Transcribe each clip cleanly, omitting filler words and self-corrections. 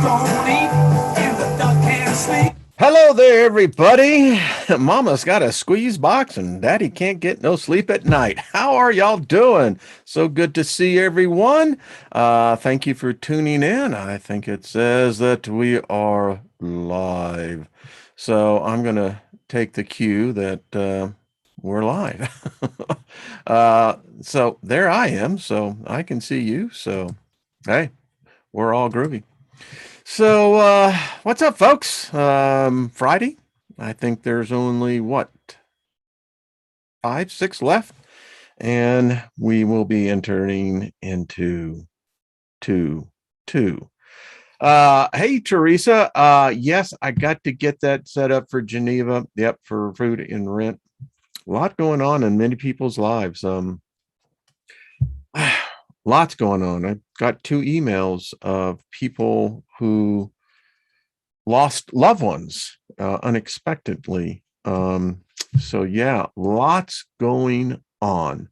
don't eat and the duck can't sleep. Hello there, everybody. Mama's got a squeeze box and Daddy can't get no sleep at night. How are y'all doing? So good to see everyone. Thank you for tuning in. I think it says that we are live. So I'm going to take the cue that we're live. So there I am. So I can see you. So, hey, we're all groovy. So, what's up, folks? Friday. I think there's only what, 5, 6 left, and we will be entering into 2. Hey, Teresa. Yes, I got to get that set up for Geneva. Yep, for food and rent. A lot going on in many people's lives. Lots going on. I got 2 emails of people who lost loved ones unexpectedly. So yeah, lots going on.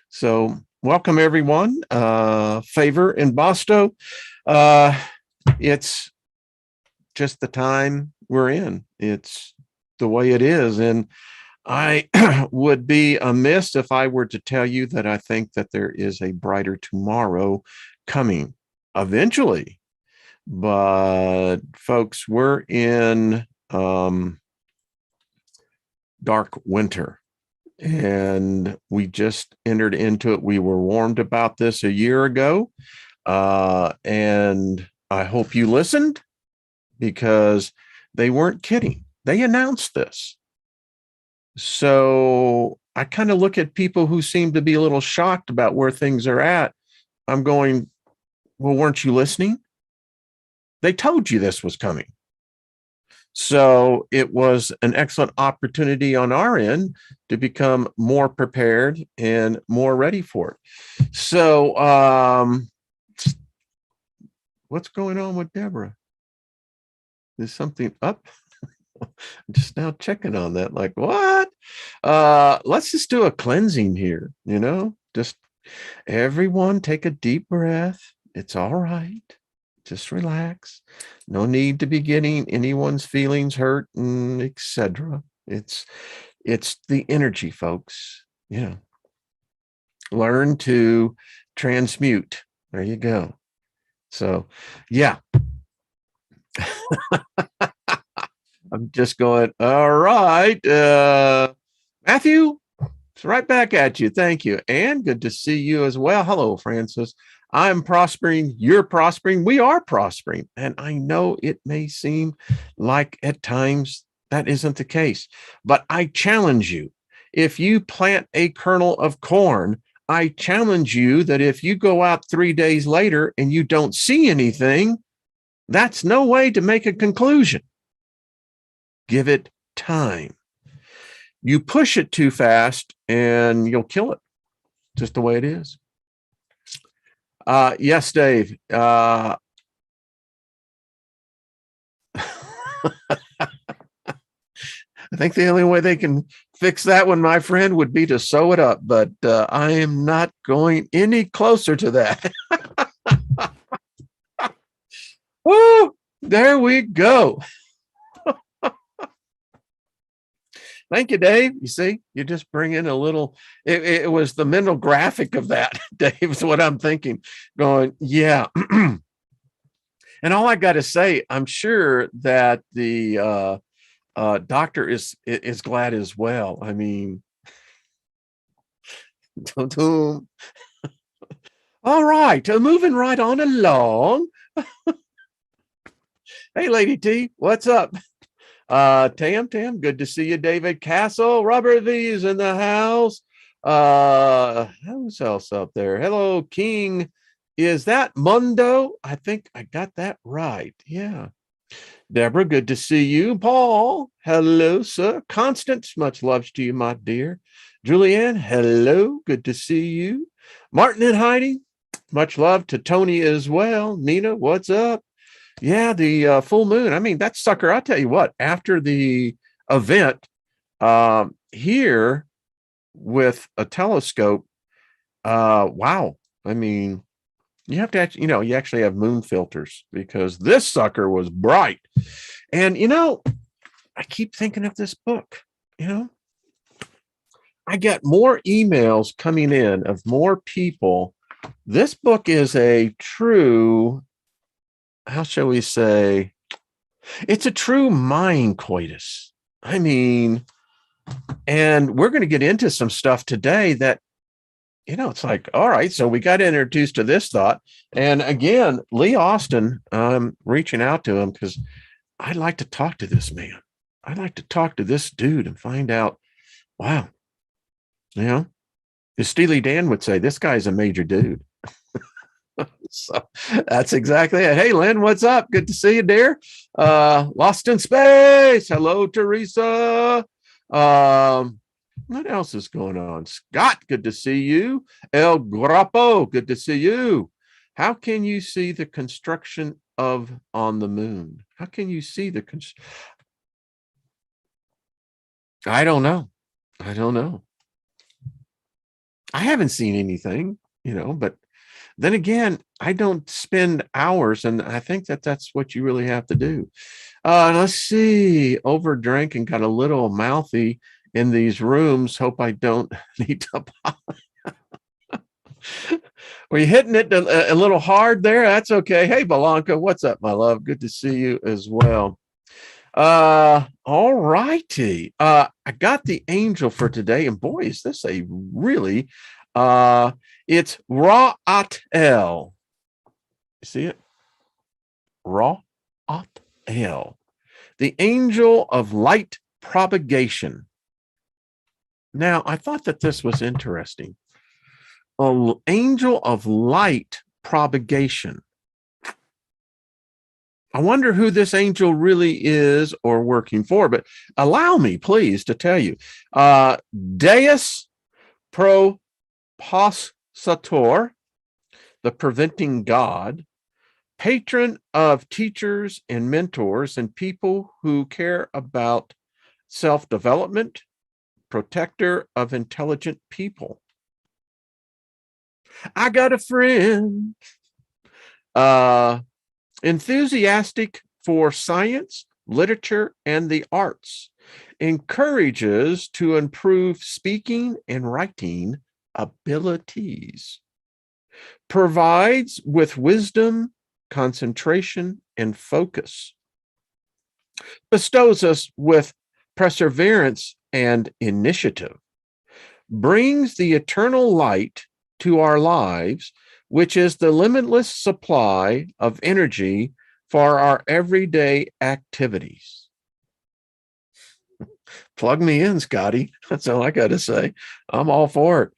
So welcome everyone. Favor in Bosto. It's just the time we're in. It's the way it is. And I would be amiss if I were to tell you that I think that there is a brighter tomorrow coming eventually. But folks, we're in dark winter and we just entered into it. We were warned about this a year ago. And I hope you listened because they weren't kidding. They announced this. So I kind of look at people who seem to be a little shocked about where things are at. I'm going, well, weren't you listening? They told you this was coming. So it was an excellent opportunity on our end to become more prepared and more ready for it. So what's going on with Deborah? Is something up? I'm just now checking on that. Like, what? Let's just do a cleansing here, just everyone take a deep breath. It's all right. Just relax. No need to be getting anyone's feelings hurt and etc. It's the energy, folks. Yeah. Learn to transmute. There you go. So, yeah. I'm just going, all right. Matthew, it's right back at you. Thank you. And good to see you as well. Hello, Francis. I'm prospering. You're prospering. We are prospering. And I know it may seem like at times that isn't the case, but I challenge you. If you plant a kernel of corn, I challenge you that if you go out 3 days later and you don't see anything, that's no way to make a conclusion. Give it time. You push it too fast and you'll kill it. Just the way it is. Yes, Dave. I think the only way they can fix that one, my friend, would be to sew it up, but I am not going any closer to that. Woo! There we go. Thank you, Dave. You see, you just bring in a little, it was the mental graphic of that, Dave, is what I'm thinking. Going, yeah. And all I got to say, I'm sure that the doctor is glad as well. I mean, all right, moving right on along. Hey, Lady T, what's up? Tam, good to see you. David Castle, Robert V's in the house. Who's else up there? Hello, King. Is that Mundo? I think I got that right. Yeah. Deborah, good to see you. Paul, hello, sir. Constance, much love to you, my dear. Julianne, hello, good to see you. Martin and Heidi, much love to Tony as well. Nina, what's up? Yeah, the full moon. I mean, that sucker, I'll tell you what, after the event here with a telescope, wow. I mean, You have to actually, you actually have moon filters because this sucker was bright. And, I keep thinking of this book, I get more emails coming in of more people. This book is a true, how shall we say, it's a true mind coitus. I mean, and we're going to get into some stuff today that, it's like, all right, so we got introduced to this thought. And again, Lee Austin, I'm reaching out to him because I'd like to talk to this man. I'd like to talk to this dude and find out, wow, as Steely Dan would say, this guy's a major dude. So that's exactly it. Hey, Lynn, what's up? Good to see you, dear. Lost in space. Hello, Teresa. What else is going on? Scott, good to see you. El Guapo, good to see you. How can you see the construction on the moon? How can you see the I don't know. I don't know. I haven't seen anything, but then again, I don't spend hours, and I think that's what you really have to do. Let's see. Overdrank and got a little mouthy in these rooms. Hope I don't need to. Were you hitting it a little hard there? That's okay. Hey, Belanca, what's up, my love? Good to see you as well. All righty. I got the angel for today, and boy, is this a really it's Ra'atel. You see it? Ra'atel. The angel of light propagation. Now, I thought that this was interesting. An angel of light propagation. I wonder who this angel really is or working for, but allow me, please, to tell you. Deus Propositor, the preventing God, patron of teachers and mentors and people who care about self-development, protector of intelligent people. I got a friend. Enthusiastic for science, literature, and the arts, encourages to improve speaking and writing abilities, provides with wisdom, concentration, and focus, bestows us with perseverance and initiative, brings the eternal light to our lives, which is the limitless supply of energy for our everyday activities. Plug me in, Scotty. That's all I got to say. I'm all for it.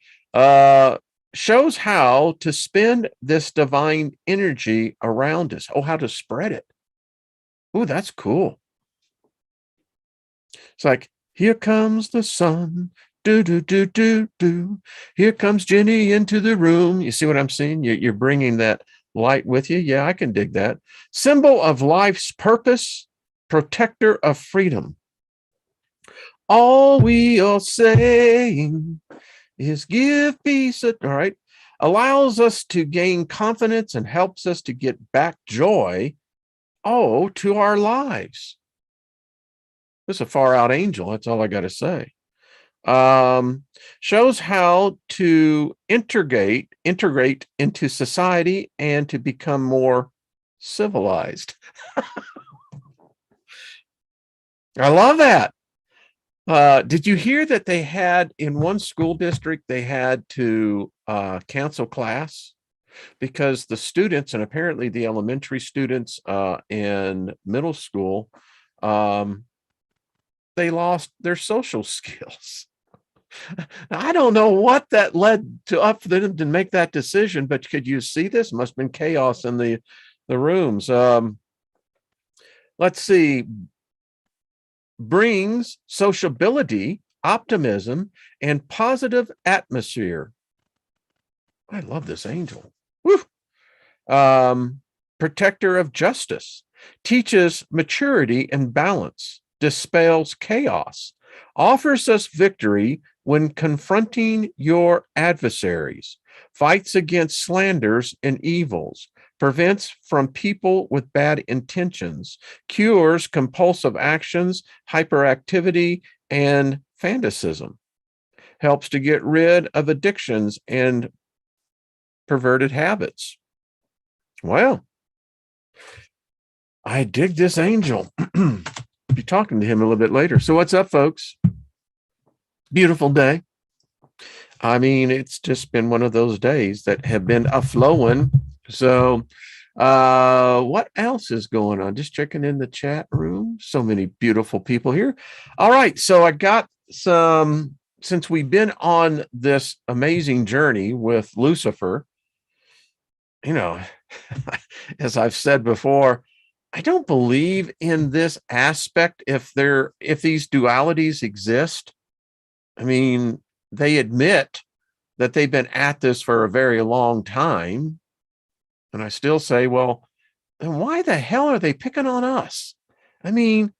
Shows how to spend this divine energy around us. Oh, how to spread it. Oh, that's cool. It's like, here comes the sun. Do, do, do, do, do. Here comes Jenny into the room. You see what I'm saying? You're bringing that light with you. Yeah, I can dig that. Symbol of life's purpose, protector of freedom. All we are saying is give peace. All right. Allows us to gain confidence and helps us to get back joy, to our lives. This is a far out angel. That's all I got to say. Shows how to integrate into society and to become more civilized. I love that. Did you hear that they had in one school district, they had to cancel class because the students, and apparently the elementary students in middle school, they lost their social skills. I don't know what that led to up for them to make that decision, but could you see this? Must have been chaos in the rooms. Let's see. Brings sociability, optimism, and positive atmosphere. I love this angel. Woo. Protector of justice, teaches maturity and balance, dispels chaos, offers us victory when confronting your adversaries, fights against slanders and evils, prevents from people with bad intentions, cures compulsive actions, hyperactivity, and fantasism, helps to get rid of addictions and perverted habits. Well, I dig this angel. Be talking to him a little bit later. So what's up, folks? Beautiful day. I mean, it's just been one of those days that have been a-flowing. So what else is going on? Just checking in the chat room. So many beautiful people here. All right. So I got some, since we've been on this amazing journey with Lucifer, you know, as I've said before, I don't believe in this aspect. If these dualities exist, I mean, they admit that they've been at this for a very long time. And I still say, well, then why the hell are they picking on us? I mean,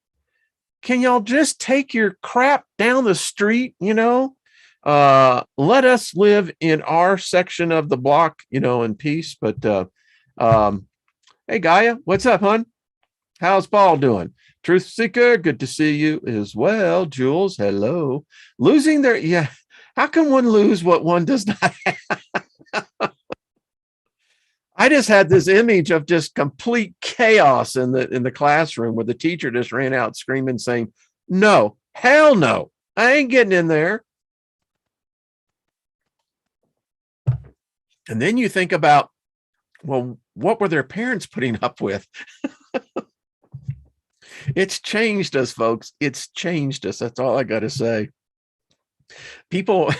can y'all just take your crap down the street, let us live in our section of the block, in peace. But hey, Gaia, what's up, hon? How's Paul doing? Truth Seeker, good to see you as well. Jules, hello. Losing their, yeah. How can one lose what one does not have? I just had this image of just complete chaos in the classroom where the teacher just ran out screaming, saying, no, hell no, I ain't getting in there. And then you think about, well, what were their parents putting up with? It's changed us, folks. It's changed us. That's all I got to say. People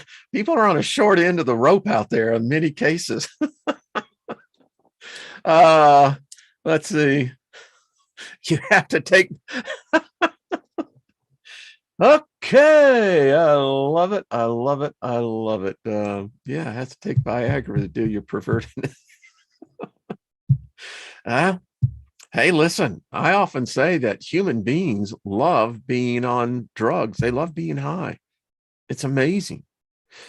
are on a short end of the rope out there in many cases. Let's see. You have to take. Okay, I love it. I love it. I love it. Yeah, I have to take Viagra to do your perverting. Hey, listen, I often say that human beings love being on drugs. They love being high. It's amazing.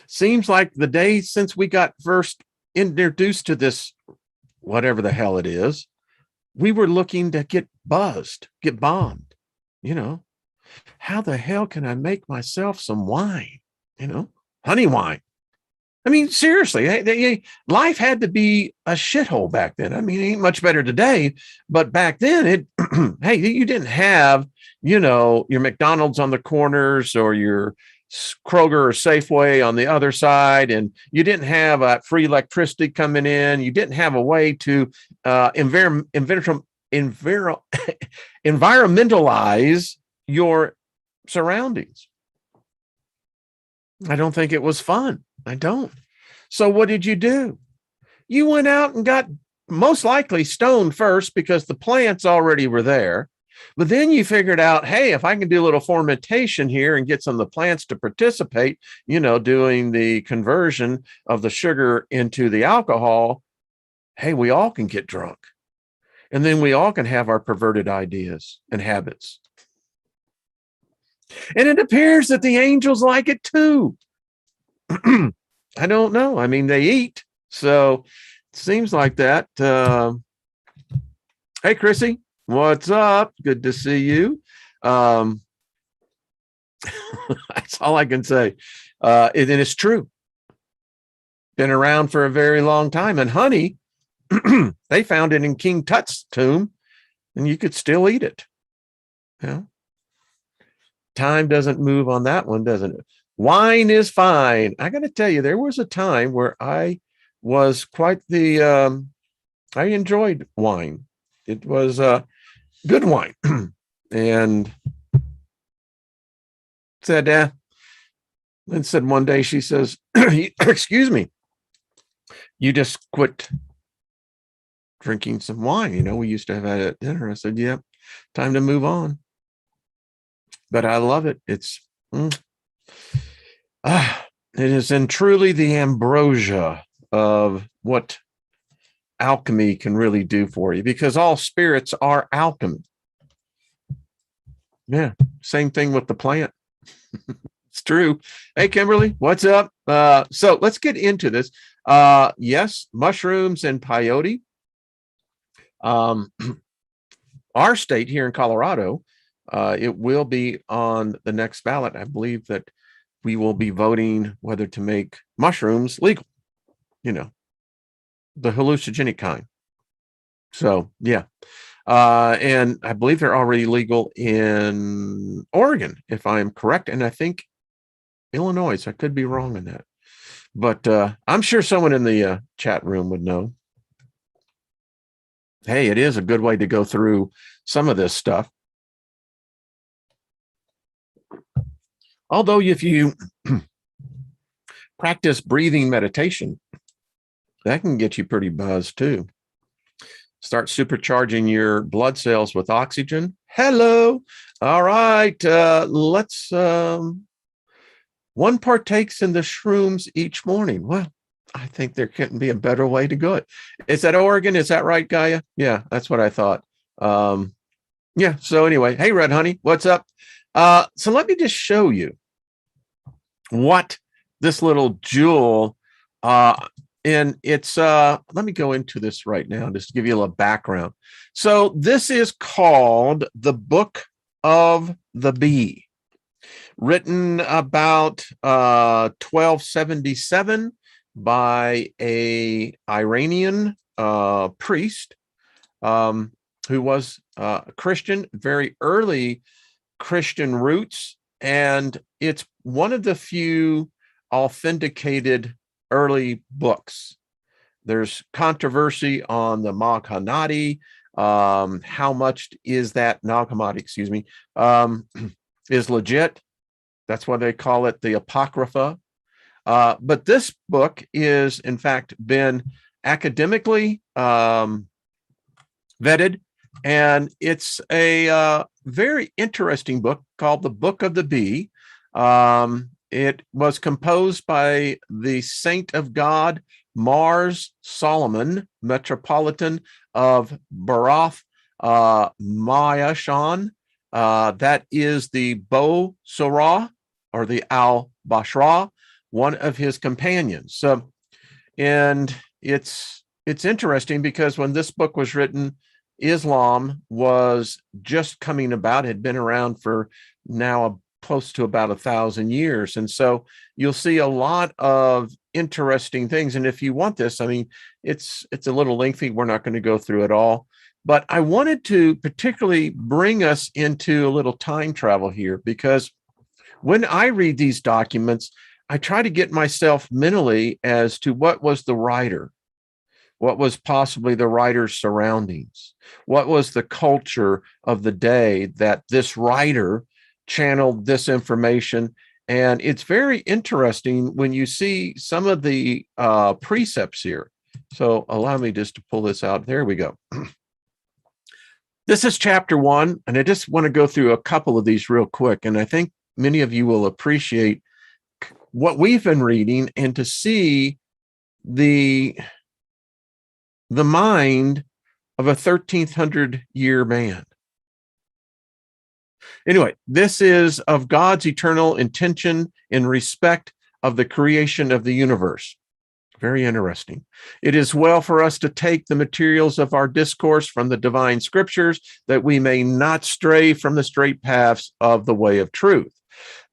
Seems like the day since we got first introduced to this, whatever the hell it is, we were looking to get buzzed, get bombed. How the hell can I make myself some wine? Honey wine. I mean, seriously, life had to be a shithole back then. I mean, it ain't much better today, but back then, hey, you didn't have, your McDonald's on the corners or your Kroger or Safeway on the other side, and you didn't have free electricity coming in. You didn't have a way to environmentalize your surroundings. I don't think it was fun. I don't. So what did you do? You went out and got most likely stoned first because the plants already were there. But then you figured out, hey, if I can do a little fermentation here and get some of the plants to participate, doing the conversion of the sugar into the alcohol, hey, we all can get drunk. And then we all can have our perverted ideas and habits. And it appears that the angels like it too. I don't know. I mean, they eat. So it seems like that. Hey, Chrissy, what's up? Good to see you. That's all I can say. And it's true. Been around for a very long time. And honey, they found it in King Tut's tomb, and you could still eat it. Time doesn't move on that one, doesn't it? Wine is fine. I got to tell you, there was a time where I was quite I enjoyed wine. It was good wine. And said, Lynn said one day, she says, excuse me, you just quit drinking some wine. We used to have that at dinner. I said, yeah, time to move on. But I love it. It's it is in truly the ambrosia of what alchemy can really do for you, because all spirits are alchemy. Yeah, same thing with the plant. It's true. Hey, Kimberly, what's up? So let's get into this. Yes, mushrooms and peyote. Our state here in Colorado, it will be on the next ballot. I believe that we will be voting whether to make mushrooms legal, the hallucinogenic kind. So, yeah. And I believe they're already legal in Oregon, if I am correct. And I think Illinois. I could be wrong on that. But I'm sure someone in the chat room would know. Hey, it is a good way to go through some of this stuff. Although if you practice breathing meditation, that can get you pretty buzzed too. Start supercharging your blood cells with oxygen. Hello. All right. Let's one partakes in the shrooms each morning. Well, I think there couldn't be a better way to go it. Is that Oregon? Is that right, Gaia? Yeah, that's what I thought. Yeah. So anyway, hey, Red Honey, what's up? So let me just show you what this little jewel, and it's, let me go into this right now, just to give you a little background. So this is called the Book of the Bee, written about 1277 by a Iranian priest who was a Christian, very early Christian roots, and it's one of the few authenticated early books. There's controversy on the Nag Hammadi. How much is that Nag Hammadi, excuse me, is legit. That's why they call it the Apocrypha. But this book is, in fact, been academically vetted, and it's a very interesting book called the Book of the Bee. It was composed by the saint of God, Mars Solomon, Metropolitan of Barath Mayashan. That is the Bo Sorah, or the Al-Bashra, one of his companions. So, and it's interesting because when this book was written, Islam was just coming about, had been around for now close to about 1,000 years. And so you'll see a lot of interesting things. And if you want this, I mean, it's a little lengthy. We're not going to go through it all. But I wanted to particularly bring us into a little time travel here, because when I read these documents, I try to get myself mentally as to what was the writer, what was possibly the writer's surroundings, what was the culture of the day that this writer channeled this information. And it's very interesting when you see some of the precepts here. So allow me just to pull this out. There we go. This is chapter 1, and I just want to go through a couple of these real quick. And I think many of you will appreciate what we've been reading and to see the mind of a 1,300-year man. Anyway, this is of God's eternal intention in respect of the creation of the universe. Very interesting. It is well for us to take the materials of our discourse from the divine scriptures, that we may not stray from the straight paths of the way of truth.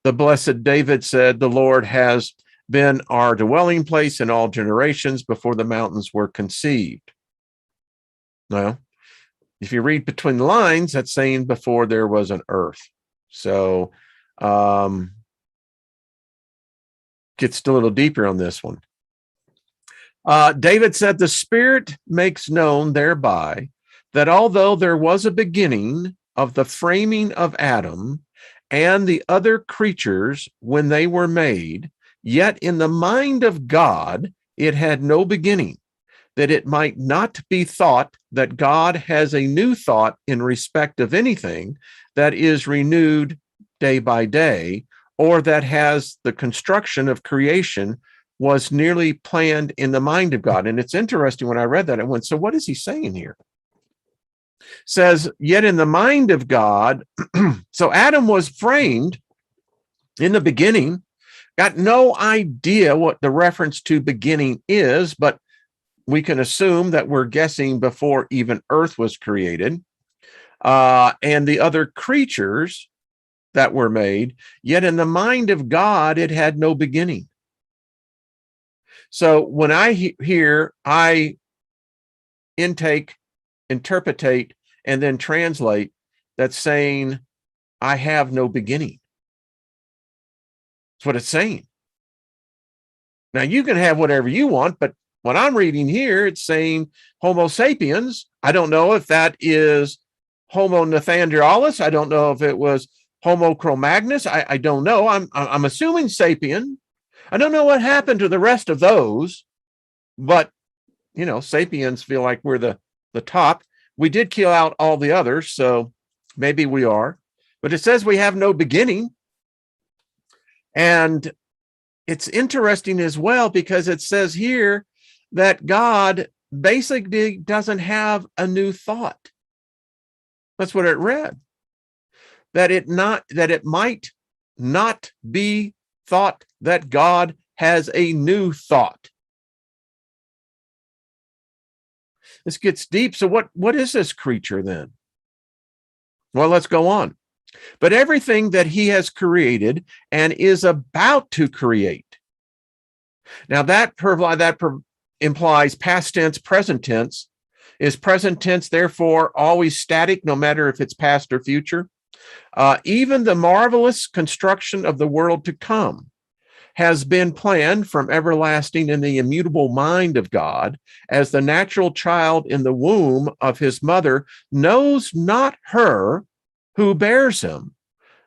The blessed David said, "The Lord has been our dwelling place in all generations before the mountains were conceived." Well, if you read between the lines, that's saying before there was an earth. So gets a little deeper on this one. David said, "The Spirit makes known thereby that although there was a beginning of the framing of Adam and the other creatures when they were made, yet in the mind of God it had no beginning, that it might not be thought that God has a new thought in respect of anything that is renewed day by day, or that has the construction of creation was nearly planned in the mind of God." And it's interesting, when I read that, I went, so what is he saying here? Says, yet in the mind of God, so Adam was framed In the beginning, got no idea what the reference to beginning is, but we can assume that we're guessing before even Earth was created, and the other creatures that were made, yet in the mind of God, it had no beginning. So when I hear, I intake, interpretate, and then translate, that's saying, I have no beginning. That's what it's saying. Now, you can have whatever you want, but when I'm reading here, it's saying Homo sapiens. I don't know if that is Homo neanderthalis. I don't know if it was Homo cro-magnus. I don't know. I'm assuming sapien. I don't know what happened to the rest of those, but sapiens feel like we're the top. We did kill out all the others, so maybe we are. But it says we have no beginning. And it's interesting as well because it says here that God basically doesn't have a new thought. That's what it read. That it might not be thought that God has a new thought. This gets deep. So what is this creature then? Well, let's go on. But everything that he has created and is about to create. Now that implies past tense, present tense. Is present tense therefore always static, no matter if it's past or future? Even the marvelous construction of the world to come has been planned from everlasting in the immutable mind of God, as the natural child in the womb of his mother knows not her who bears him,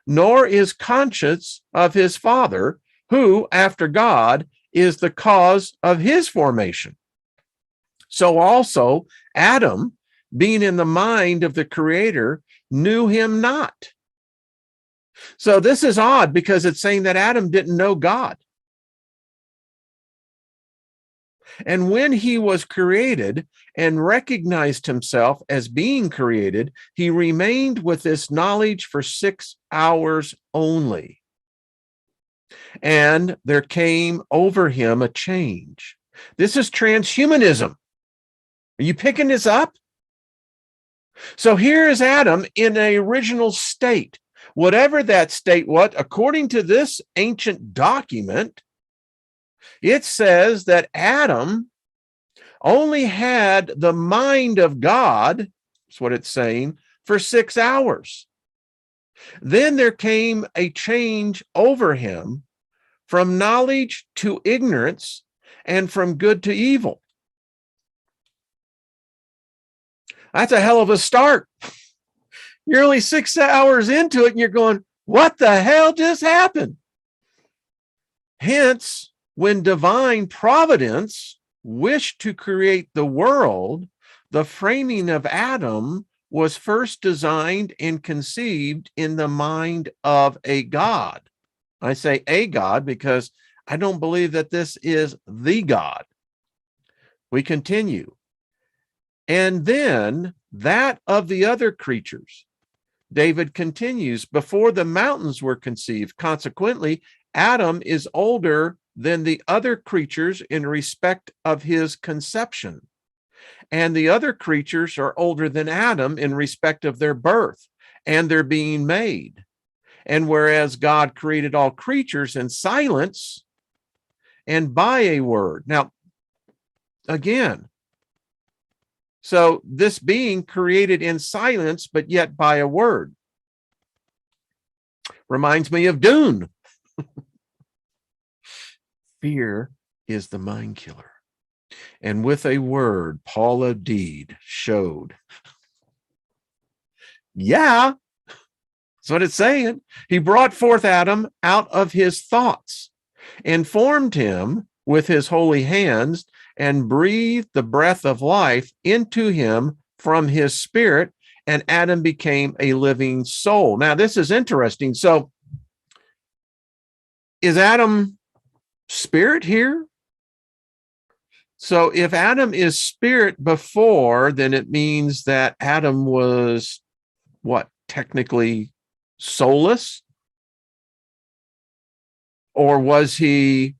nor is conscious of his father, who, after God, is the cause of his formation. So also Adam, being in the mind of the Creator, knew him not. So this is odd because it's saying that Adam didn't know God. And when he was created and recognized himself as being created, he remained with this knowledge for 6 hours only. And there came over him a change. This is transhumanism. Are you picking this up? So here is Adam in an original state. Whatever that state was, according to this ancient document, it says that Adam only had the mind of God, that's what it's saying, for 6 hours. Then there came a change over him from knowledge to ignorance and from good to evil. That's a hell of a start. You're only 6 hours into it and you're going, what the hell just happened? Hence, when divine providence wished to create the world, the framing of Adam was first designed and conceived in the mind of a God. I say a God because I don't believe that this is the God. We continue. And then that of the other creatures. David continues, before the mountains were conceived. Consequently, Adam is older than the other creatures in respect of his conception. And the other creatures are older than Adam in respect of their birth and their being made. And whereas God created all creatures in silence and by a word. Now, again, so this being created in silence, but yet by a word. Reminds me of Dune. Fear is the mind killer. And with a word, Paula Deed showed. Yeah, that's what it's saying. He brought forth Adam out of his thoughts and formed him with his holy hands and breathed the breath of life into him from his spirit, and Adam became a living soul. Now, this is interesting. So, is Adam spirit here? So, if Adam is spirit before, then it means that Adam was what? Technically soulless? Or was he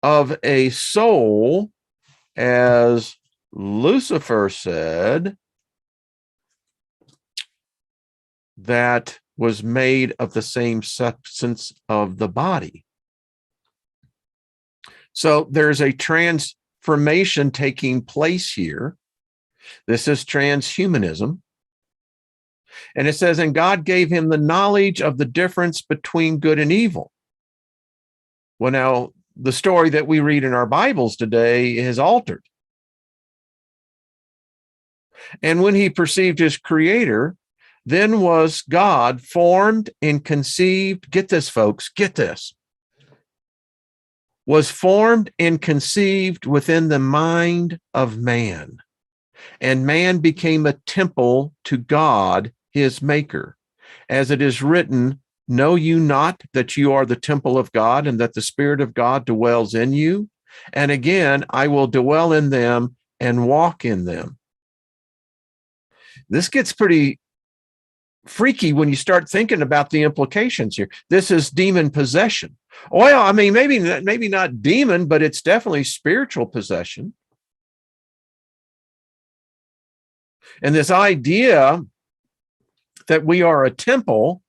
of a soul, as Lucifer said, that was made of the same substance of the body? So there's a transformation taking place here. This is transhumanism. And it says, and God gave him the knowledge of the difference between good and evil. Well, now, the story that we read in our Bibles today is altered. And when he perceived his creator, then was God formed and conceived. Get this, folks, get this. Was formed and conceived within the mind of man. And man became a temple to God, his maker. As it is written, know you not that you are the temple of God and that the Spirit of God dwells in you? And again, I will dwell in them and walk in them. This gets pretty freaky when you start thinking about the implications here. This is demon possession. Well, I mean, maybe not demon, but it's definitely spiritual possession. And this idea that we are a temple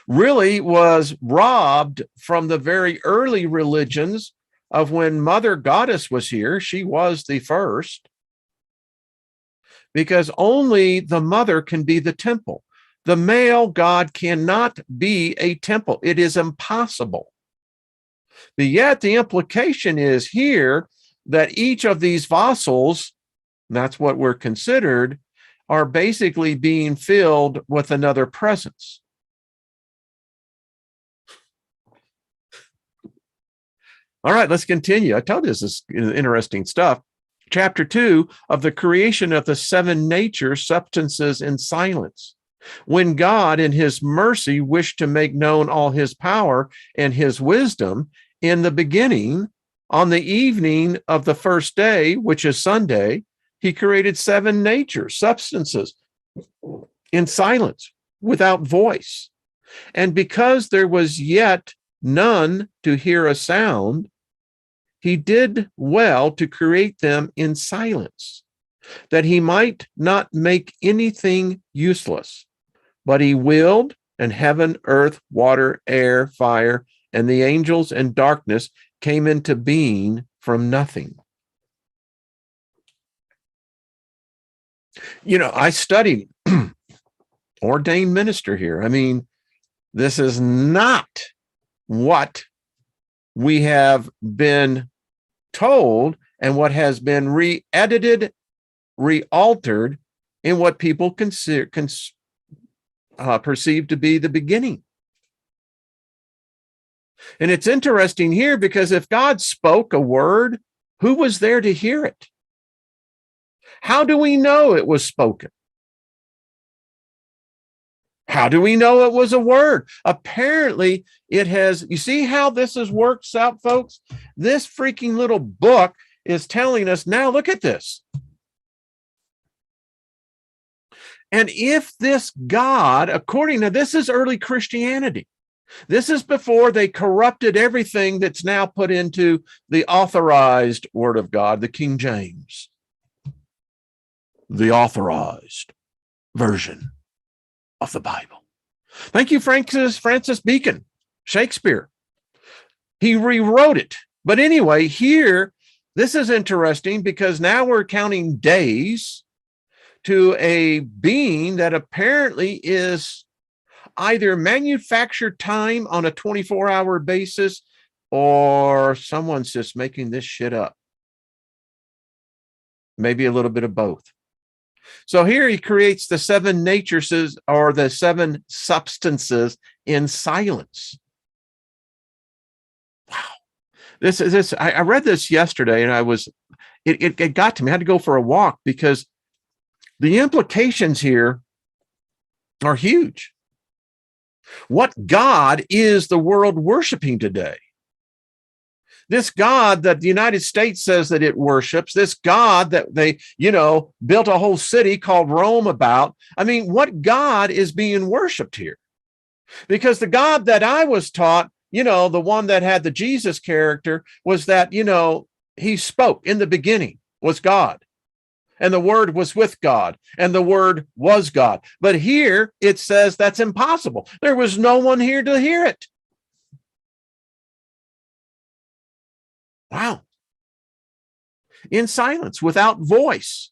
really was robbed from the very early religions of when Mother Goddess was here. She was the first, because only the mother can be the temple. The male God cannot be a temple. It is impossible. But yet the implication is here that each of these vassals, that's what we're considered, are basically being filled with another presence. All right, let's continue. I told you this is interesting stuff. Chapter 2 of the creation of the seven nature substances in silence. When God in his mercy wished to make known all his power and his wisdom in the beginning, on the evening of the first day, which is Sunday, he created seven nature substances in silence, without voice. And because there was yet none to hear a sound, he did well to create them in silence, that he might not make anything useless. But he willed, and heaven, earth, water, air, fire, and the angels and darkness came into being from nothing. You know, I studied ordained minister here. I mean, this is not what we have been told and what has been re-edited, re-altered in what people perceive to be the beginning. And it's interesting here because if God spoke a word, who was there to hear it? How do we know it was spoken? How do we know it was a word? Apparently it has. You see how this is works out, folks? This freaking little book is telling us, now look at this. And if this God, according to this is early Christianity. This is before they corrupted everything that's now put into the authorized word of God, the King James, the authorized version of the Bible. Thank you, Francis Bacon, Shakespeare. He rewrote it. But anyway, here, this is interesting because now we're counting days to a being that apparently is either manufactured time on a 24-hour basis or someone's just making this shit up. Maybe a little bit of both. So here he creates the seven natures or the seven substances in silence. Wow. I read this yesterday and it got to me. I had to go for a walk because the implications here are huge. What God is the world worshiping today? This God that the United States says that it worships, this God that they, built a whole city called Rome about. I mean, what God is being worshiped here? Because the God that I was taught the one that had the Jesus character was that, he spoke. In the beginning was God, and the Word was with God, and the Word was God. But here it says that's impossible. There was no one here to hear it. Wow. In silence, without voice.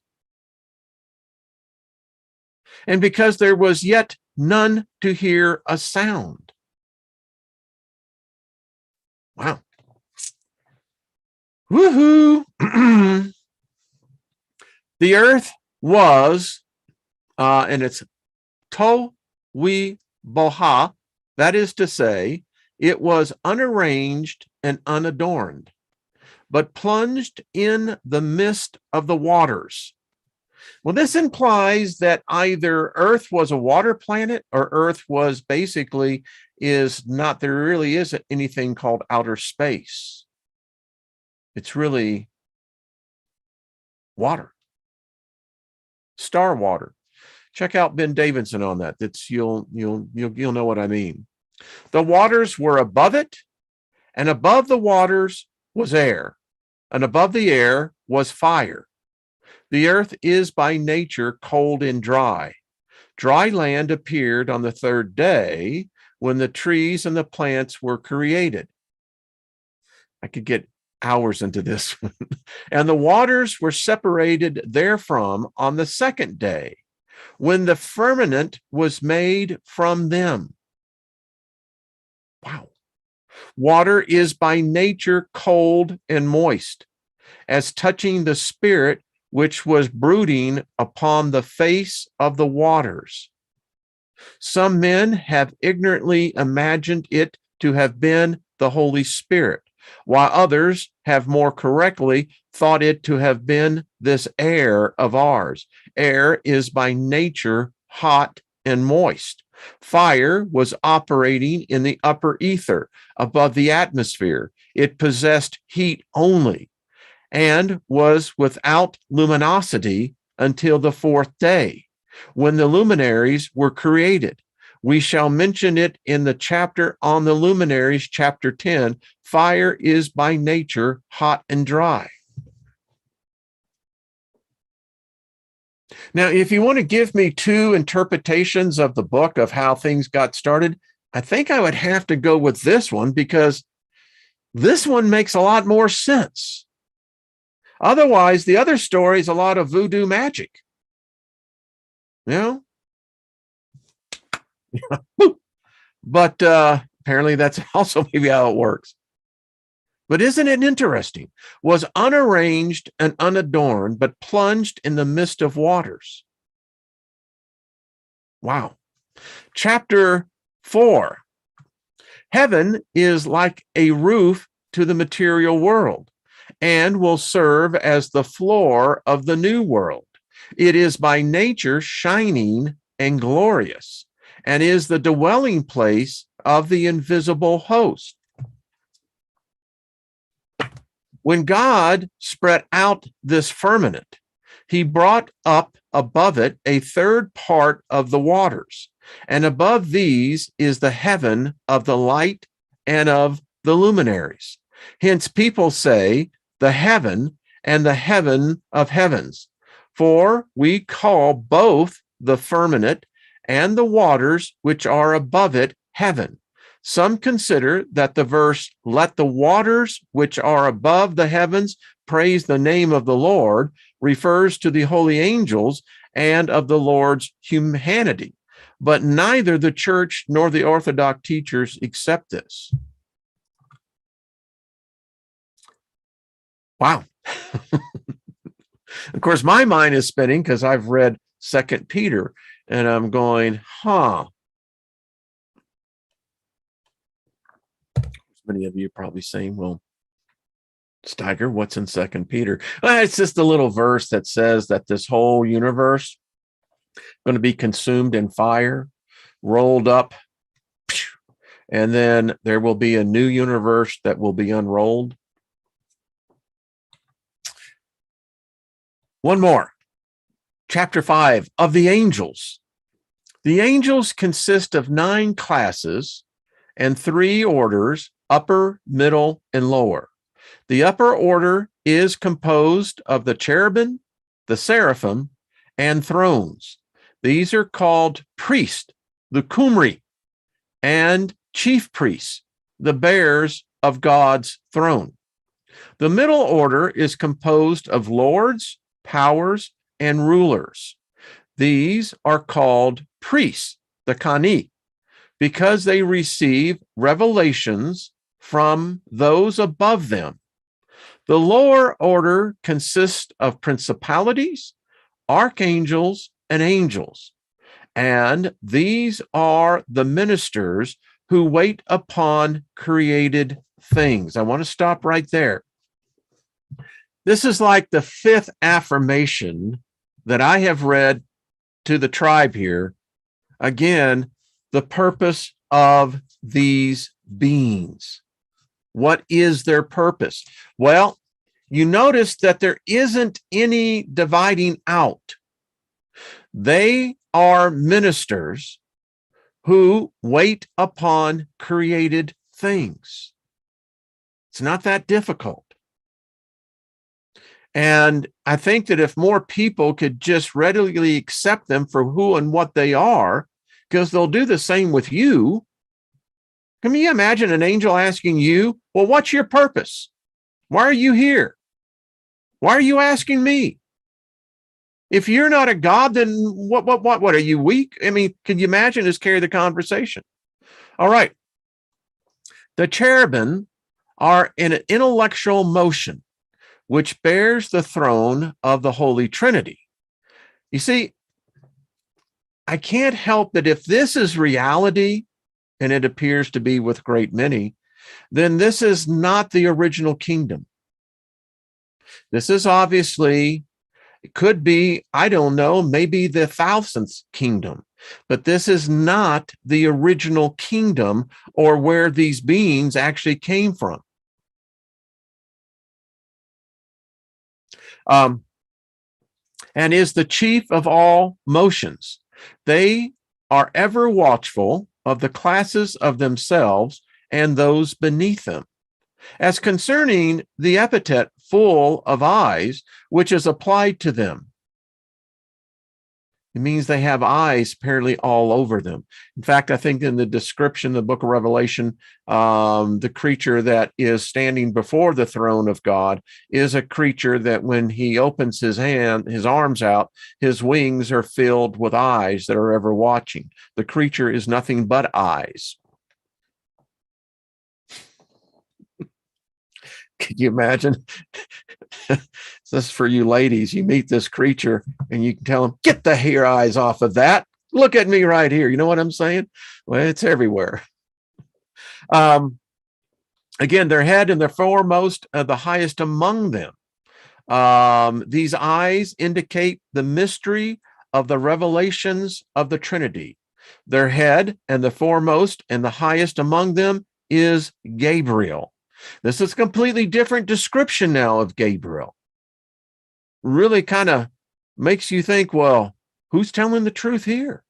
And because there was yet none to hear a sound. Wow. Woohoo. The earth was, and it's tohu boha, that is to say, it was unarranged and unadorned, but plunged in the midst of the waters. Well, this implies that either Earth was a water planet or Earth was basically there really isn't anything called outer space. It's really water, star water. Check out Ben Davidson on that. You'll know what I mean. The waters were above it, and above the waters was air, and above the air was fire. The earth is by nature cold and dry. Dry land appeared on the third day when the trees and the plants were created. I could get hours into this one. And the waters were separated therefrom on the second day, when the firmament was made from them. Wow. Water is by nature cold and moist, as touching the spirit which was brooding upon the face of the waters. Some men have ignorantly imagined it to have been the Holy Spirit, while others have more correctly thought it to have been this air of ours. Air is by nature hot and moist. Fire was operating in the upper ether above the atmosphere. It possessed heat only and was without luminosity until the fourth day, when the luminaries were created. We shall mention it in the chapter on the luminaries, chapter 10. Fire is by nature hot and dry. Now, if you want to give me two interpretations of the book of how things got started, I think I would have to go with this one, because this one makes a lot more sense. Otherwise, the other story is a lot of voodoo magic. But apparently that's also maybe how it works. But isn't it interesting? Was unarranged and unadorned, but plunged in the midst of waters. Wow. Chapter 4. Heaven is like a roof to the material world, and will serve as the floor of the new world. It is by nature shining and glorious, and is the dwelling place of the invisible host. When God spread out this firmament, he brought up above it a third part of the waters, and above these is the heaven of the light and of the luminaries. Hence people say the heaven and the heaven of heavens, for we call both the firmament and the waters which are above it heaven. Some consider that the verse, let the waters which are above the heavens praise the name of the Lord, refers to the holy angels and of the Lord's humanity. But neither the church nor the Orthodox teachers accept this. Wow. Of course, my mind is spinning because I've read 2 Peter and I'm going, Many of you are probably saying, well, Steiger, what's in 2 Peter? Well, it's just a little verse that says that this whole universe is going to be consumed in fire, rolled up, and then there will be a new universe that will be unrolled. One more. Chapter 5 of the angels. The angels consist of 9 classes, and three orders, upper, middle, and lower. The upper order is composed of the cherubim, the seraphim, and thrones. These are called priests, the Kumri, and chief priests, the bearers of God's throne. The middle order is composed of lords, powers, and rulers. These are called priests, the Kani, because they receive revelations from those above them. The lower order consists of principalities, archangels, and angels, and these are the ministers who wait upon created things. I want to stop right there. This is like the fifth affirmation that I have read to the tribe here. Again, the purpose of these beings. What is their purpose? Well, you notice that there isn't any dividing out. They are ministers who wait upon created things. It's not that difficult. And I think that if more people could just readily accept them for who and what they are, because they'll do the same with you. Can you imagine an angel asking you, well, what's your purpose? Why are you here? Why are you asking me? If you're not a God, then what are you, weak? I mean, can you imagine just carry the conversation? All right. The cherubim are in an intellectual motion, which bears the throne of the Holy Trinity. You see, I can't help that if this is reality, and it appears to be with great many, then this is not the original kingdom. This is obviously, it could be, I don't know, maybe the 1000th kingdom, but this is not the original kingdom or where these beings actually came from. And is the chief of all motions. They are ever watchful of the classes of themselves and those beneath them. As concerning the epithet full of eyes, which is applied to them. It means they have eyes apparently all over them. In fact, I think in the description, the book of Revelation, the creature that is standing before the throne of God is a creature that when he opens his arms out, his wings are filled with eyes that are ever watching. The creature is nothing but eyes. Can you imagine? This is for you ladies. You meet this creature and you can tell them, get the hair eyes off of that. Look at me right here. You know what I'm saying? Well, it's everywhere. Again, their head and their foremost, the highest among them. These eyes indicate the mystery of the revelations of the Trinity. Their head and the foremost and the highest among them is Gabriel. This is a completely different description now of Gabriel. Really kind of makes you think, well, who's telling the truth here?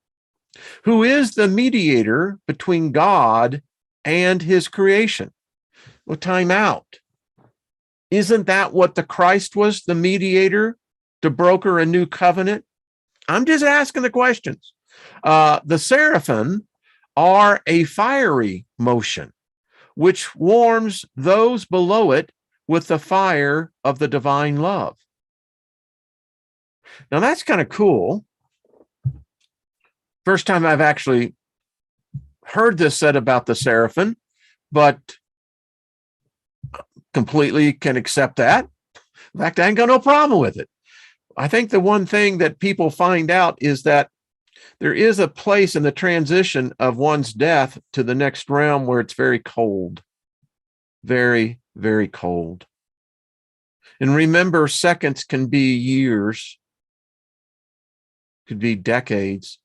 Who is the mediator between God and his creation? Well, time out. Isn't that what the Christ was, the mediator to broker a new covenant? I'm just asking the questions. The seraphim are a fiery motion, which warms those below it with the fire of the divine love. Now, that's kind of cool. First time I've actually heard this said about the seraphim, but completely can accept that. In fact, I ain't got no problem with it. I think the one thing that people find out is that there is a place in the transition of one's death to the next realm where it's very cold. Very, very cold. And remember, seconds can be years, could be decades,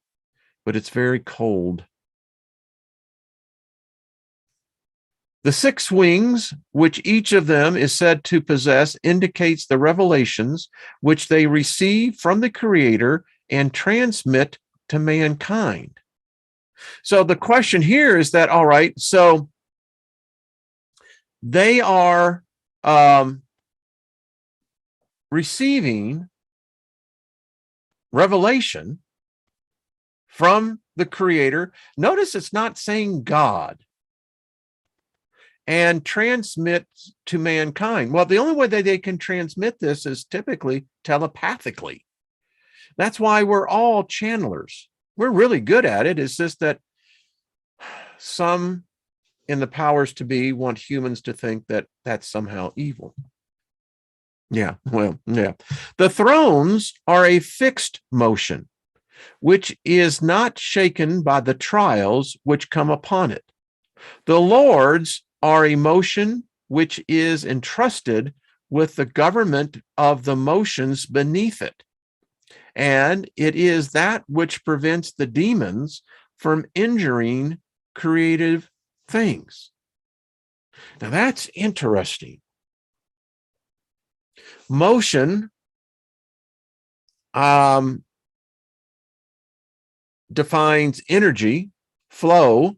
but it's very cold. The 6 wings, which each of them is said to possess, indicates the revelations which they receive from the Creator and transmit to mankind. So the question here is that, all right, so they are receiving revelation from the Creator. Notice it's not saying God, and transmit to mankind. Well, the only way that they can transmit this is typically telepathically. That's why we're all channelers. We're really good at it. It's just that some in the powers to be want humans to think that that's somehow evil. Yeah, well, yeah. The thrones are a fixed motion, which is not shaken by the trials which come upon it. The lords are a motion which is entrusted with the government of the motions beneath it. And it is that which prevents the demons from injuring creative things. Now that's interesting. Motion defines energy, flow,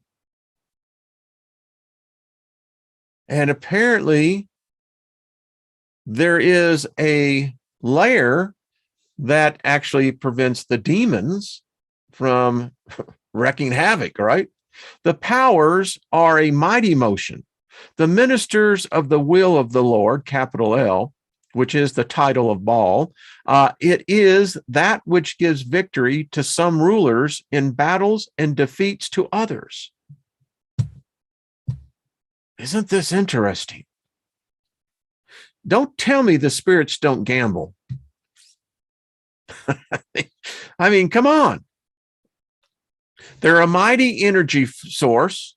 and apparently there is a layer that actually prevents the demons from wreaking havoc, right? The powers are a mighty motion. The ministers of the will of the Lord, capital L, which is the title of Baal, it is that which gives victory to some rulers in battles and defeats to others. Isn't this interesting? Don't tell me the spirits don't gamble. I mean, come on. They're a mighty energy source.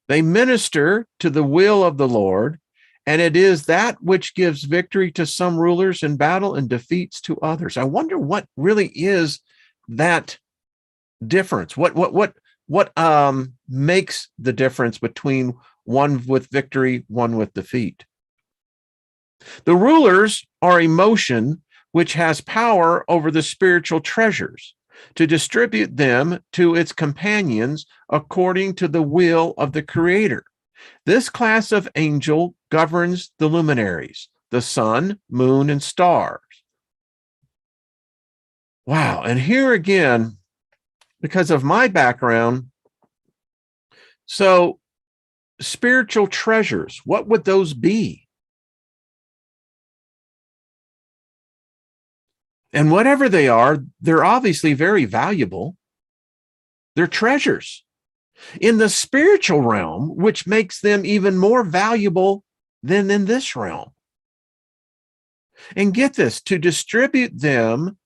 They minister to the will of the Lord, and it is that which gives victory to some rulers in battle and defeats to others. I wonder what really is that difference. What makes the difference between one with victory, one with defeat? The rulers are a motion which has power over the spiritual treasures to distribute them to its companions according to the will of the Creator. This class of angel governs the luminaries, the sun, moon, and stars. Wow. And here again, because of my background, so spiritual treasures, what would those be? And whatever they are, they're obviously very valuable. They're treasures in the spiritual realm, which makes them even more valuable than in this realm. And get this, to distribute them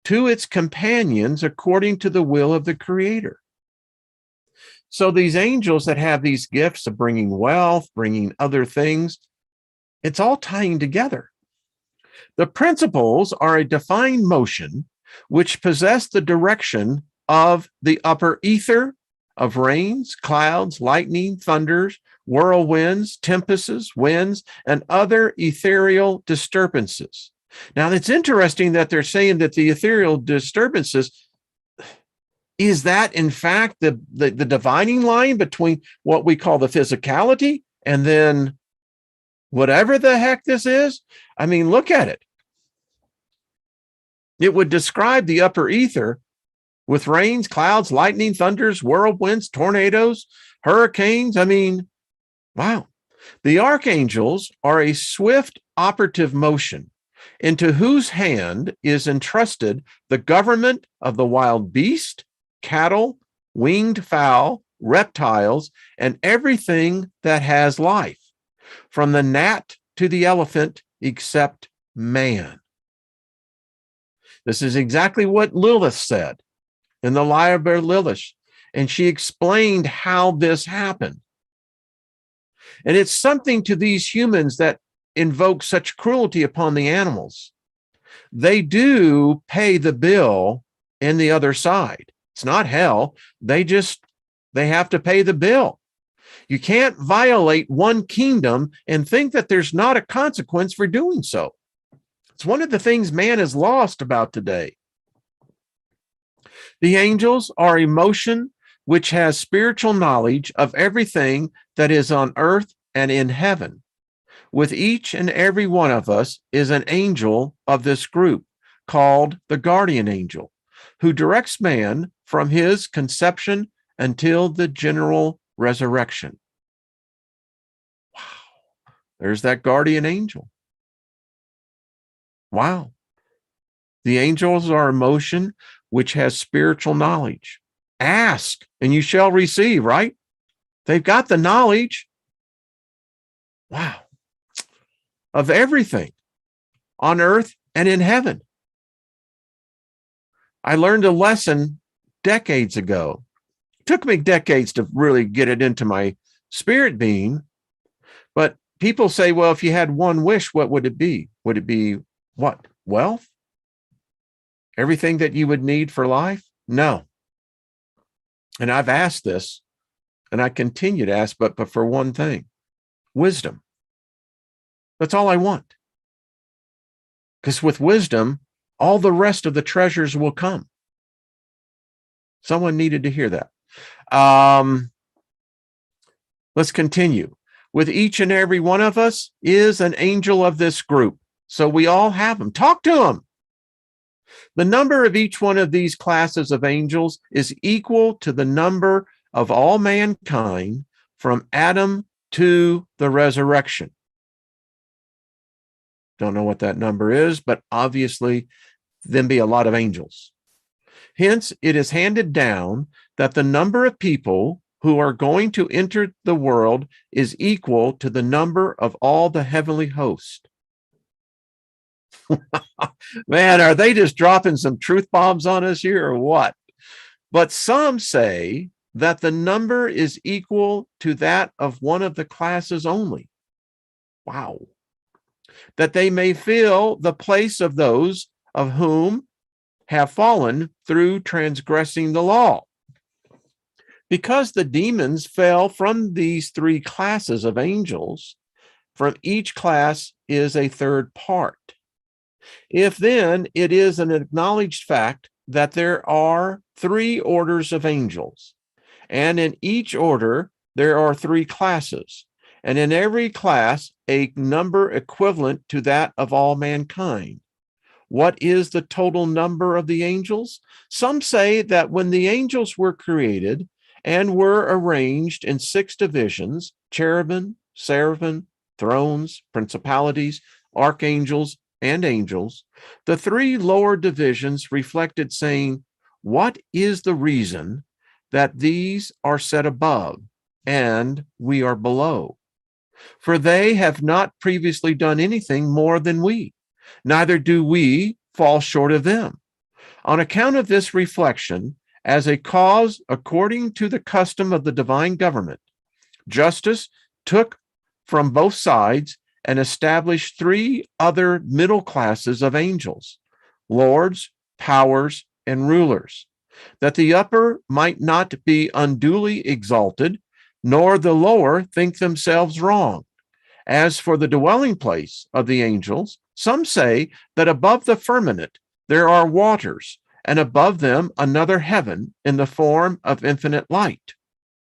to its companions according to the will of the Creator. So these angels that have these gifts of bringing wealth, bringing other things, it's all tying together. The principles are a defined motion which possess the direction of the upper ether, of rains, clouds, lightning, thunders, whirlwinds, tempests, winds, and other ethereal disturbances. Now, it's interesting that they're saying that the ethereal disturbances, is that in fact the dividing line between what we call the physicality and then whatever the heck this is? I mean, look at it. It would describe the upper ether with rains, clouds, lightning, thunders, whirlwinds, tornadoes, hurricanes. I mean, wow. The archangels are a swift operative motion into whose hand is entrusted the government of the wild beast, cattle, winged fowl, reptiles, and everything that has life, from the gnat to the elephant, except man. This is exactly what Lilith said in the Lie of Lilith, and she explained how this happened. And it's something to these humans that invoke such cruelty upon the animals. They do pay the bill in the other side. It's not hell. They have to pay the bill. You can't violate one kingdom and think that there's not a consequence for doing so. It's one of the things man is lost about today. The angels are emotion which has spiritual knowledge of everything that is on earth and in heaven. With each and every one of us is an angel of this group called the guardian angel, who directs man from his conception until the general resurrection. Wow. There's that guardian angel. Wow. The angels are emotion which has spiritual knowledge. Ask and you shall receive, right? They've got the knowledge. Wow. Of everything on earth and in heaven. I learned a lesson decades ago. It took me decades to really get it into my spirit being. But people say, well, if you had one wish, what would it be? Would it be what? Wealth? Everything that you would need for life? No. And I've asked this, and I continue to ask, but for one thing, wisdom. That's all I want. Because with wisdom, all the rest of the treasures will come. Someone needed to hear that. Let's continue. With each and every one of us is an angel of this group. So we all have them. Talk to them. The number of each one of these classes of angels is equal to the number of all mankind from Adam to the resurrection. Don't know what that number is, but obviously then be a lot of angels. Hence, it is handed down that the number of people who are going to enter the world is equal to the number of all the heavenly host. Man, are they just dropping some truth bombs on us here or what? But some say that the number is equal to that of one of the classes only. Wow. That they may fill the place of those of whom have fallen through transgressing the law. Because the demons fell from these three classes of angels, from each class is a third part. If then it is an acknowledged fact that there are three orders of angels, and in each order there are three classes, and in every class a number equivalent to that of all mankind. What is the total number of the angels? Some say that when the angels were created and were arranged in 6 divisions, cherubim, seraphim, thrones, principalities, archangels, and angels, the 3 lower divisions reflected, saying, what is the reason that these are set above and we are below? For they have not previously done anything more than we, neither do we fall short of them. On account of this reflection, as a cause according to the custom of the divine government, justice took from both sides and established 3 other middle classes of angels, lords, powers, and rulers, that the upper might not be unduly exalted, nor the lower think themselves wrong. As for the dwelling place of the angels, some say that above the firmament there are waters, and above them another heaven in the form of infinite light.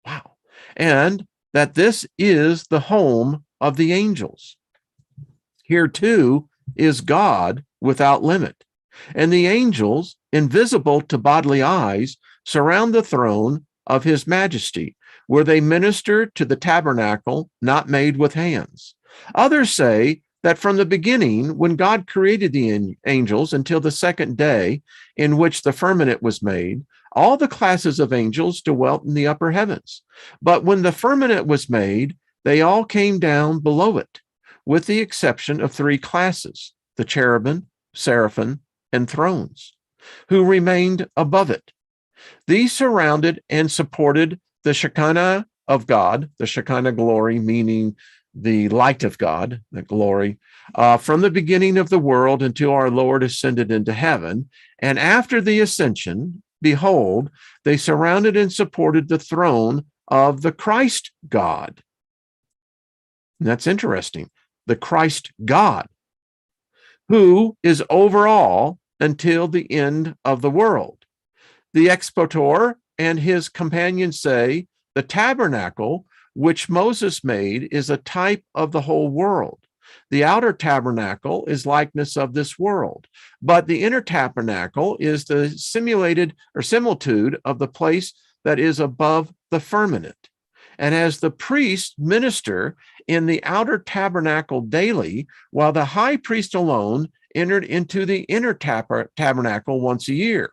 Wow. And that this is the home of the angels. Here too is God without limit, and the angels, invisible to bodily eyes, surround the throne of his majesty, where they minister to the tabernacle not made with hands. Others say that from the beginning, when God created the angels until the second day in which the firmament was made, all the classes of angels dwelt in the upper heavens. But when the firmament was made, they all came down below it, with the exception of 3 classes, the cherubim, seraphim, and thrones, who remained above it. These surrounded and supported the Shekinah of God, the Shekinah glory, meaning the light of God, the glory, from the beginning of the world until our Lord ascended into heaven. And after the ascension, behold, they surrounded and supported the throne of the Christ God. And that's interesting. The Christ God, who is over all until the end of the world. The expositor and his companions say the tabernacle which Moses made is a type of the whole world. The outer tabernacle is likeness of this world, but the inner tabernacle is the simulated or similitude of the place that is above the firmament. And as the priests minister in the outer tabernacle daily, while the high priest alone entered into the inner tabernacle once a year.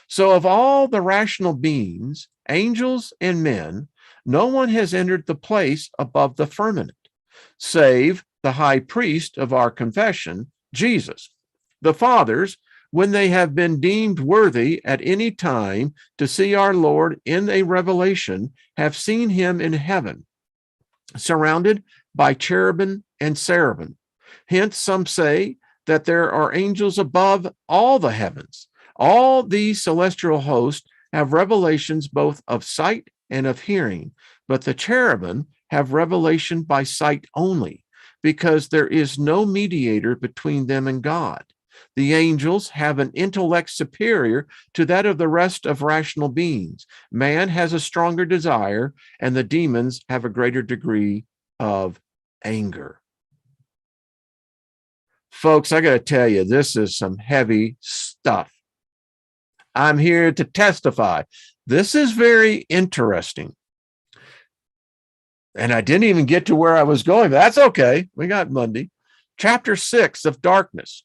So of all the rational beings, angels and men, no one has entered the place above the firmament, save the high priest of our confession, Jesus. The fathers, when they have been deemed worthy at any time to see our Lord in a revelation, have seen him in heaven, surrounded by cherubim and seraphim. Hence, some say that there are angels above all the heavens. All these celestial hosts have revelations both of sight and of hearing, but the cherubim have revelation by sight only, because there is no mediator between them and God. The angels have an intellect superior to that of the rest of rational beings. Man has a stronger desire, and the demons have a greater degree of anger. Folks, I got to tell you, this is some heavy stuff. I'm here to testify. This is very interesting. And I didn't even get to where I was going. But that's okay. We got Monday. Chapter 6 of darkness.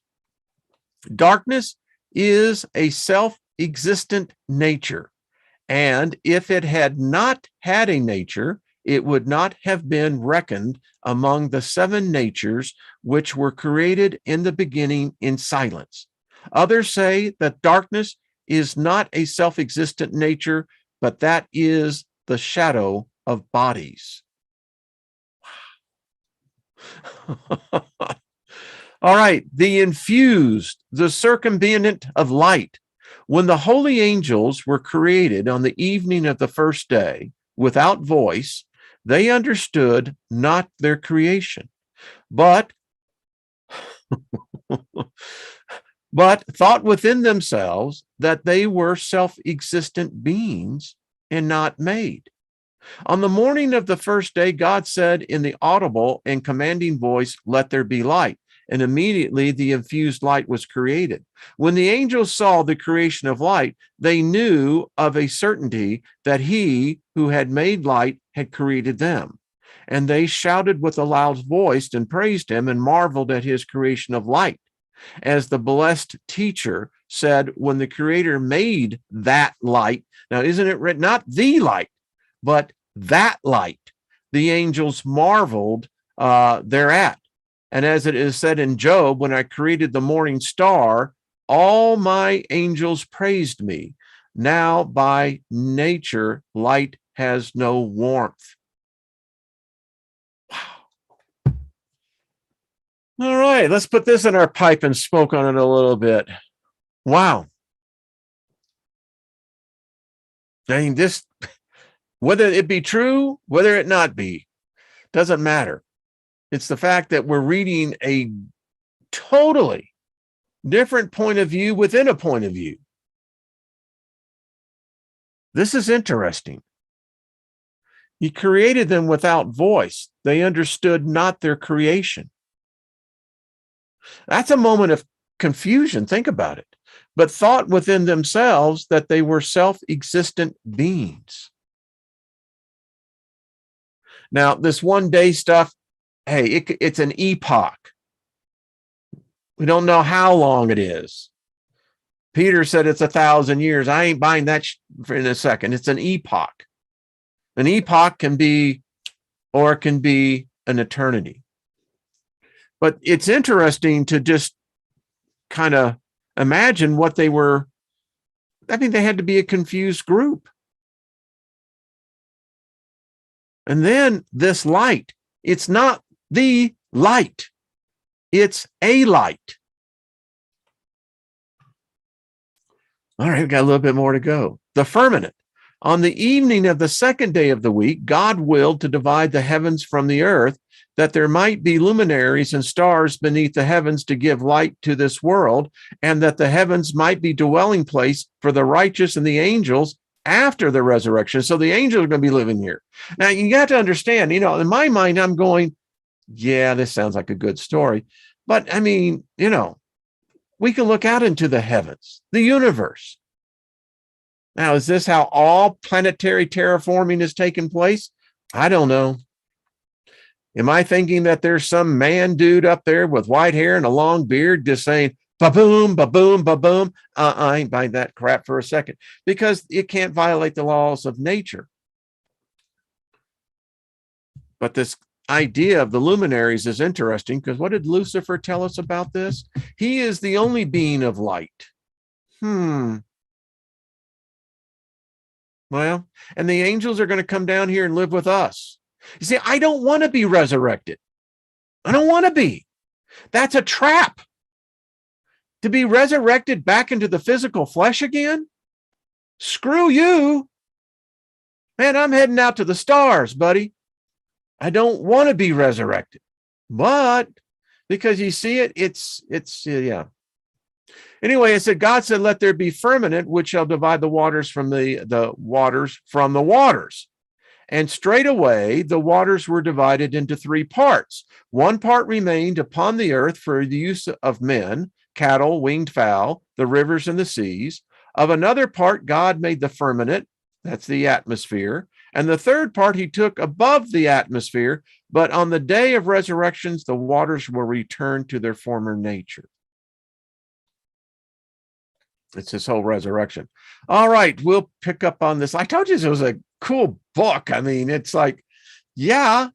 Darkness is a self-existent nature. And if it had not had a nature, it would not have been reckoned among the 7 natures which were created in the beginning in silence. Others say that darkness is not a self-existent nature, but that is the shadow of bodies. All right, the infused, the circumambient of light. When the holy angels were created on the evening of the first day, without voice, they understood not their creation, but thought within themselves that they were self-existent beings and not made. On the morning of the first day, God said in the audible and commanding voice, "Let there be light." And immediately the infused light was created. When the angels saw the creation of light, they knew of a certainty that he who had made light had created them. And they shouted with a loud voice and praised him and marveled at his creation of light. As the blessed teacher said, when the Creator made that light, now isn't it written, not the light, but that light, the angels marveled thereat. And as it is said in Job, when I created the morning star, all my angels praised me. Now by nature, light has no warmth. Wow. All right, let's put this in our pipe and smoke on it a little bit. Wow. I mean, this, whether it be true, whether it not be, doesn't matter. It's the fact that we're reading a totally different point of view within a point of view. This is interesting. He created them without voice. They understood not their creation. That's a moment of confusion. Think about it. But thought within themselves that they were self-existent beings. Now, this one day stuff, hey, it's an epoch. We don't know how long it is. Peter said it's 1,000 years. I ain't buying that in a second. It's an epoch. An epoch can be, or it can be an eternity. But it's interesting to just kind of imagine what they were. I mean, they had to be a confused group. And then this light, it's not the light, it's a light. All right, we've got a little bit more to go. The firmament. On the evening of the second day of the week, God willed to divide the heavens from the earth, that there might be luminaries and stars beneath the heavens to give light to this world, and that the heavens might be dwelling place for the righteous and the angels after the resurrection. So the angels are going to be living here. Now, you got to understand, in my mind, I'm going, yeah, this sounds like a good story. But I mean, we can look out into the heavens, the universe. Now, is this how all planetary terraforming is taking place? I don't know. Am I thinking that there's some man dude up there with white hair and a long beard just saying, ba-boom, ba-boom, ba-boom? I ain't buying that crap for a second, because it can't violate the laws of nature. But this idea of the luminaries is interesting, because what did Lucifer tell us about this? He is the only being of light. Well, and the angels are going to come down here and live with us. You see, I don't want to be resurrected. I don't want to be. That's a trap. To be resurrected back into the physical flesh again? Screw you. Man, I'm heading out to the stars, buddy. I don't want to be resurrected. But because you see it, it's yeah. Anyway, it said, God said, let there be firmament, which shall divide the waters from the waters from the waters. And straightway the waters were divided into three parts. One part remained upon the earth for the use of men, cattle, winged fowl, the rivers and the seas. Of another part, God made the firmament, that's the atmosphere. And the third part he took above the atmosphere. But on the day of resurrections, the waters will return to their former nature. It's this whole resurrection. All right, we'll pick up on this. I told you this was a cool book. I mean, it's like, yeah.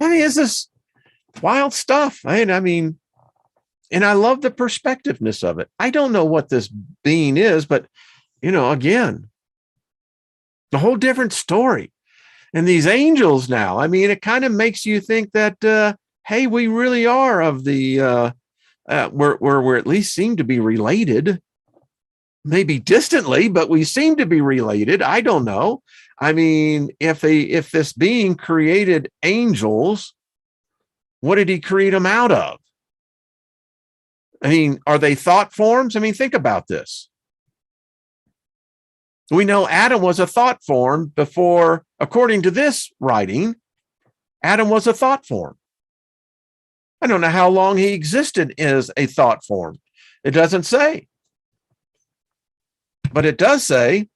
I mean, it's this wild stuff. I mean, and I love the perspectiveness of it. I don't know what this being is, but, again, a whole different story. And these angels now, I mean, it kind of makes you think that, hey, we really are of the, we're at least seem to be related, maybe distantly, but we seem to be related. I don't know. I mean, if this being created angels, what did he create them out of? I mean, are they thought forms? I mean, think about this. We know Adam was a thought form before, according to this writing, Adam was a thought form. I don't know how long he existed as a thought form. It doesn't say. But it does say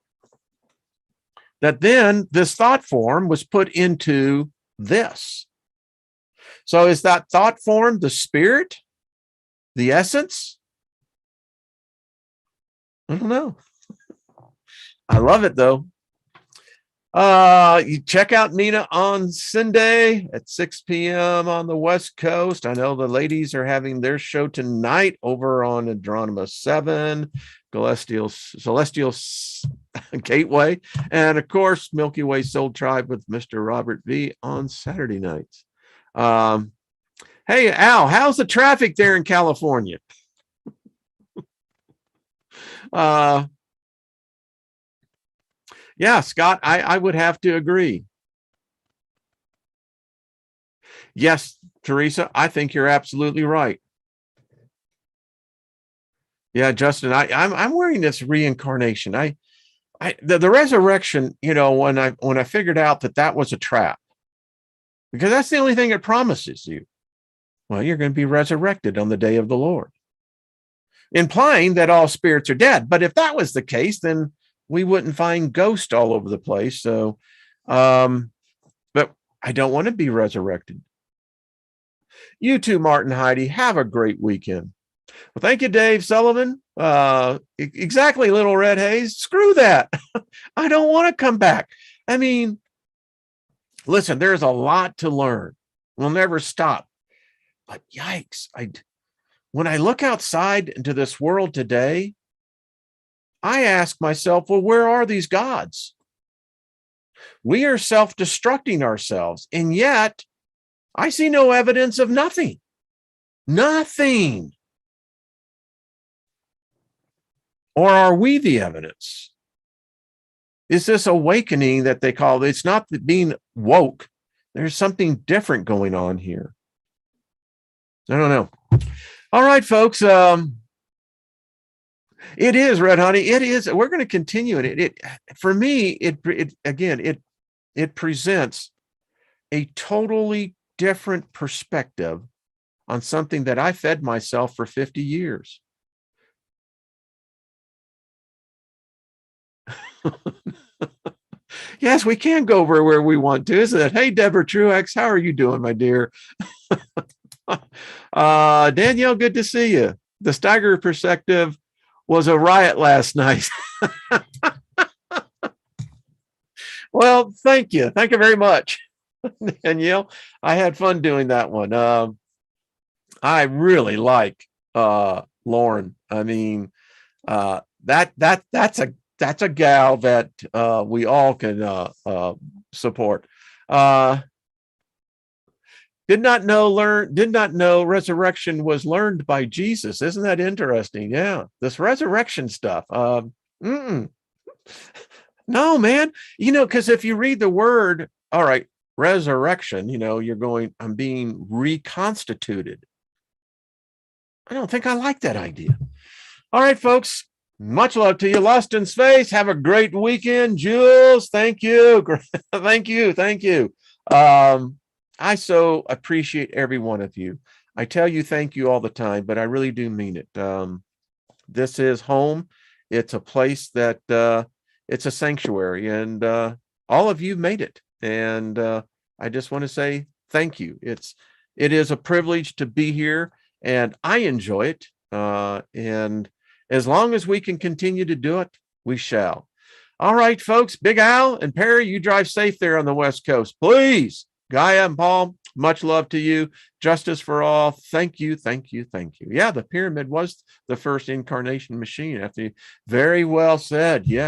that then this thought form was put into this. So is that thought form the spirit, the essence? I don't know. I love it, though. You check out Nina on Sunday at 6 p.m. on the West Coast. I know the ladies are having their show tonight over on Adronima 7, Celestial Gateway, and of course, Milky Way Soul Tribe with Mr. Robert V on Saturday nights. Hey, Al, how's the traffic there in California? Yeah, Scott, I would have to agree. Yes, Teresa, I think you're absolutely right. Yeah, Justin, I'm wearing this reincarnation. The resurrection, when I figured out that was a trap, because that's the only thing it promises you. Well, you're going to be resurrected on the day of the Lord, implying that all spirits are dead. But if that was the case, then we wouldn't find ghosts all over the place. So, but I don't want to be resurrected. You too, Martin, Heidi, have a great weekend. Well, thank you, Dave Sullivan. Exactly, Little Red Haze. Screw that. I don't want to come back. I mean, listen, there's a lot to learn. We'll never stop. But yikes, when I look outside into this world today, I ask myself, well, where are these gods? We are self-destructing ourselves, and yet I see no evidence of nothing. Nothing. Or are we the evidence? Is this awakening that they call it? It's not being woke. There's something different going on here. I don't know. All right, folks. It is, Red Honey. It is. We're going to continue it. It for me, it presents a totally different perspective on something that I fed myself for 50 years. Yes, we can go where we want to, isn't it? Hey, Deborah Truex, how are you doing, my dear? Danielle, good to see you. The Steiger perspective was a riot last night. Well, thank you. Thank you very much, Danielle. I had fun doing that one. I really like Lauren. I mean, that's a gal that we all can support. Did not know resurrection was learned by Jesus. Isn't that interesting? Yeah, this resurrection stuff. No, man. Because if you read the word, all right, resurrection, you're going, I'm being reconstituted. I don't think I like that idea. All right, folks. Much love to you. Lost in Space. Have a great weekend. Jules, thank you. Thank you. I so appreciate every one of you. I tell you thank you all the time, but I really do mean it. This is home. It's a place that it's a sanctuary, and all of you made it. And I just want to say thank you. It is a privilege to be here, and I enjoy it. And as long as we can continue to do it, we shall. All right, folks. Big Al and Perry, you drive safe there on the West Coast, please. Gaia and Paul, much love to you. Justice for all. Thank you. Yeah, the pyramid was the first incarnation machine. Very well said. Yes.